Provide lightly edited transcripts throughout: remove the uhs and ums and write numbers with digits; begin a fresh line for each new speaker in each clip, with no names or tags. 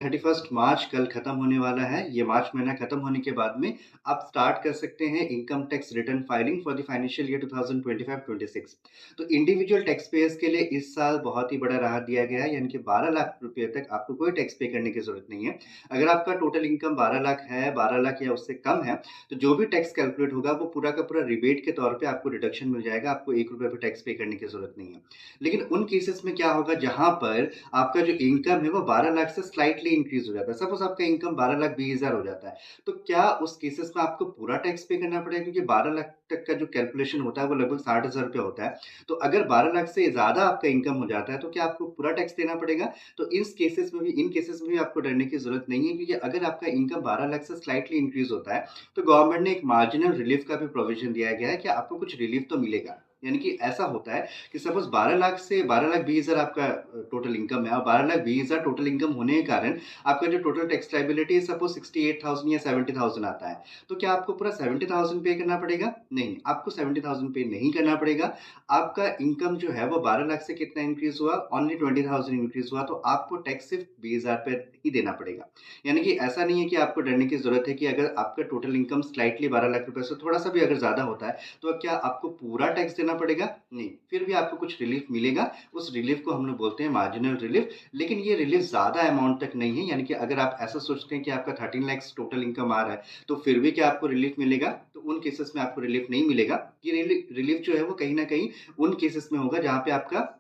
31 मार्च कल खत्म होने वाला है। ये मार्च महीना खत्म होने के बाद में आप स्टार्ट कर सकते हैं income tax return filing for the financial year 2025-26। तो इंडिविजुअल टैक्स पेयर्स के लिए इस साल बहुत ही बड़ा राहत दिया गया है, यानी कि 12 लाख रुपए तक आपको कोई टैक्स पे करने की ज़रूरत नहीं है। अगर आपका टोटल इनकम 12 लाख है, 12 लाख या उससे कम है, तो जो भी टैक्स कैलकुलेट होगा वो पूरा का पूरा रिबेट के तौर पे आपको डिडक्शन मिल जाएगा, आपको ₹1 भी टैक्स पे करने की ज़रूरत नहीं है। लेकिन उन केसेस में क्या होगा जहाँ पर आपका जो इनकम है वो 12 लाख से स्लाइटली इंक्रीज़ हो जाता है। सपोज़ आपका इनकम 12 लाख 20 हज़ार हो जाता है, तो क्या उस केसेस में आपको पूरा टैक्स पे करना पड़ेगा? क्योंकि 12 लाख तक का जो कैलकुलेशन होता है वो लगभग 60,000 रुपए होता है। तो अगर 12 लाख से ज़्यादा आपका इनकम हो जाता है, तो क्या आपको पूरा टैक्स देना पड़ेगा? तो इन केसेस में भी आपको डरने की ज़रूरत नहीं है, क्योंकि अगर आपका इनकम 12 लाख से स्लाइटली इंक्रीज़ होता है, तो गवर्नमेंट ने एक मार्जिनल रिलीफ़ का भी प्रोविज़न दिया गया है कि आपको कुछ रिलीफ़ तो मिलेगा। यानी कि ऐसा होता है कि सपोज़ 12 लाख से 12 लाख 20 हज़ार आपका टोटल इनकम है और 12 लाख 20 हज़ार टोटल इनकम होने के कारण आपका जो टोटल टैक्स लायबिलिटी है सपोज़ 68,000 या 70,000 आता है। तो क्या आपको पूरा 70,000 पे करना पड़ेगा? नहीं, आपको 70,000 पे नहीं करना पड़ेगा। आपका इनकम जो है वो 12 लाख से कितना इंक्रीज़ हुआ? ओनली 20,000 इंक्रीज़ हुआ, तो आपको टैक्स सिर्फ़ 20,000 पे ही देना पड़ेगा। यानी कि ऐसा नहीं है कि आपको डरने की ज़रूरत है कि अगर आपका टोटल इनकम स्लाइटली 12 लाख रुपए से थोड़ा-सा भी अगर ज़्यादा होता है, तो क्या आपको पूरा टैक्स देना पड़ेगा? नहीं, फिर भी आपको कुछ रिलीफ़ मिलेगा। उस रिलीफ़ को हम लोग बोलते हैं मार्जिनल रिलीफ़, लेकिन ये रिलीफ़ ज़्यादा अमाउंट तक नहीं है, यानी कि अगर आप ऐसा सोचते हैं कि आपका 13 लैक्स टोटल इनकम आ रहा है, तो फिर भी क्या आपको रिलीफ़ मिलेगा? तो उन केसेस में आपको रिलीफ़ नहीं मिलेगा। ये रिलीफ़ जो है वो कहीं न कहीं उन केसेस में होगा जहाँ पे आपका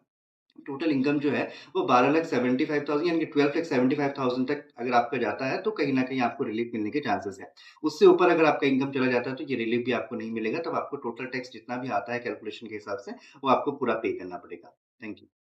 टोटल इनकम जो है वो 12,75,000 यानी कि 12,75,000 तक अगर आपका जाता है, तो कहीं न कहीं आपको रिलीफ़ मिलने के चांसेस हैं। उससे ऊपर अगर आपका इनकम चला जाता है, तो ये रिलीफ़ भी आपको नहीं मिलेगा, तब आपको टोटल टैक्स जितना भी आता है कैलकुलेशन के हिसाब से, वो आपको पूरा पे करना पड़ेगा। Thank you.